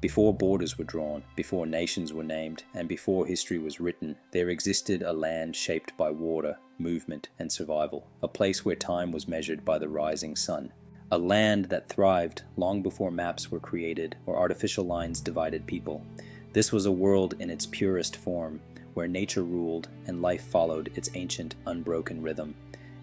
Before borders were drawn, before nations were named, and before history was written, there existed a land shaped by water, movement, and survival, a place where time was measured by the rising sun. A land that thrived long before maps were created or artificial lines divided people. This was a world in its purest form, where nature ruled and life followed its ancient, unbroken rhythm.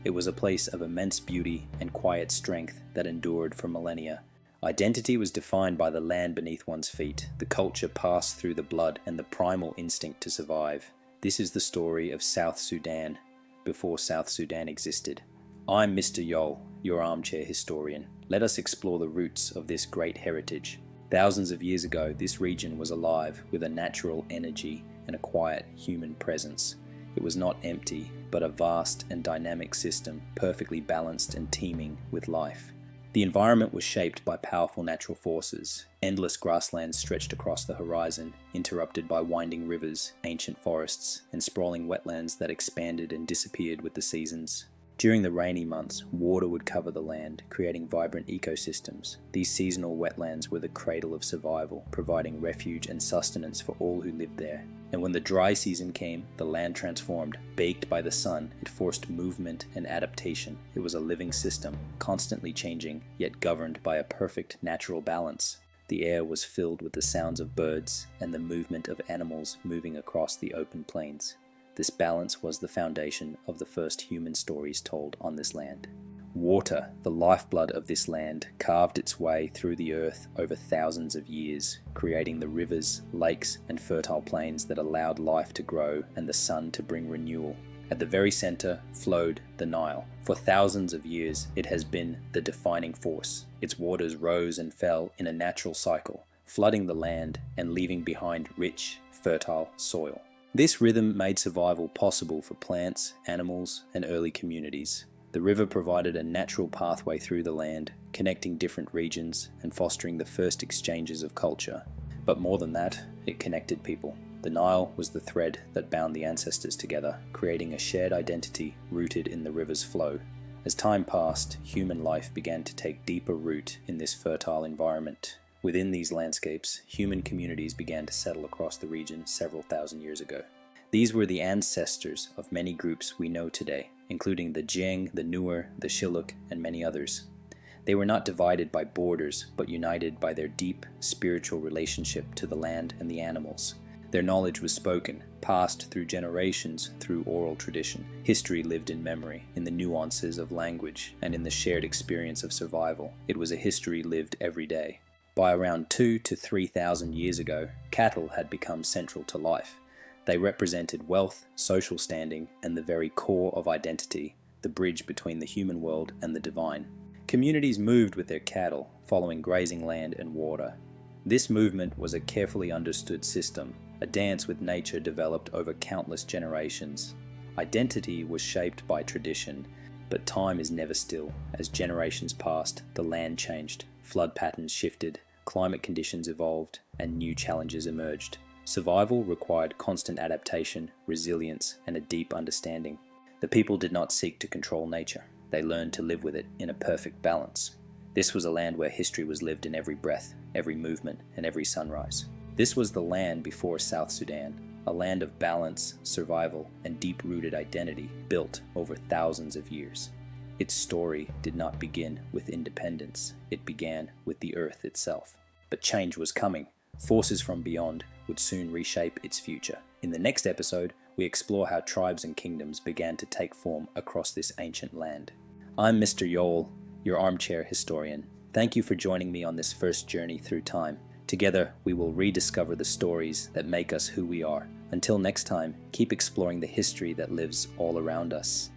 It was a place of immense beauty and quiet strength that endured for millennia. Identity was defined by the land beneath one's feet. The culture passed through the blood and the primal instinct to survive. This is the story of South Sudan, before South Sudan existed. I'm Mr. Yol, your armchair historian. Let us explore the roots of this great heritage. Thousands of years ago, this region was alive with a natural energy and a quiet human presence. It was not empty, but a vast and dynamic system, perfectly balanced and teeming with life. The environment was shaped by powerful natural forces. Endless grasslands stretched across the horizon, interrupted by winding rivers, ancient forests, and sprawling wetlands that expanded and disappeared with the seasons. During the rainy months, water would cover the land, creating vibrant ecosystems. These seasonal wetlands were the cradle of survival, providing refuge and sustenance for all who lived there. And when the dry season came, the land transformed. Baked by the sun, it forced movement and adaptation. It was a living system, constantly changing, yet governed by a perfect natural balance. The air was filled with the sounds of birds and the movement of animals moving across the open plains. This balance was the foundation of the first human stories told on this land. Water, the lifeblood of this land, carved its way through the earth over thousands of years, creating the rivers, lakes, and fertile plains that allowed life to grow and the sun to bring renewal. At the very center flowed the Nile. For thousands of years, it has been the defining force. Its waters rose and fell in a natural cycle, flooding the land and leaving behind rich, fertile soil. This rhythm made survival possible for plants, animals, and early communities. The river provided a natural pathway through the land, connecting different regions and fostering the first exchanges of culture. But more than that, it connected people. The Nile was the thread that bound the ancestors together, creating a shared identity rooted in the river's flow. As time passed, human life began to take deeper root in this fertile environment. Within these landscapes, human communities began to settle across the region several thousand years ago. These were the ancestors of many groups we know today, including the Jeng, the Nuer, the Shilluk, and many others. They were not divided by borders, but united by their deep spiritual relationship to the land and the animals. Their knowledge was spoken, passed through generations through oral tradition. History lived in memory, in the nuances of language, and in the shared experience of survival. It was a history lived every day. By around 2,000 to 3,000 years ago, cattle had become central to life. They represented wealth, social standing, and the very core of identity, the bridge between the human world and the divine. Communities moved with their cattle, following grazing land and water. This movement was a carefully understood system, a dance with nature developed over countless generations. Identity was shaped by tradition, but time is never still. As generations passed, the land changed, flood patterns shifted, climate conditions evolved, and new challenges emerged. Survival required constant adaptation, resilience, and a deep understanding. The people did not seek to control nature. They learned to live with it in a perfect balance. This was a land where history was lived in every breath, every movement, and every sunrise. This was the land before South Sudan, a land of balance, survival, and deep-rooted identity built over thousands of years. Its story did not begin with independence. It began with the earth itself. But change was coming. Forces from beyond would soon reshape its future. In the next episode, we explore how tribes and kingdoms began to take form across this ancient land. I'm Mr. Yol, your armchair historian. Thank you for joining me on this first journey through time. Together, we will rediscover the stories that make us who we are. Until next time, keep exploring the history that lives all around us.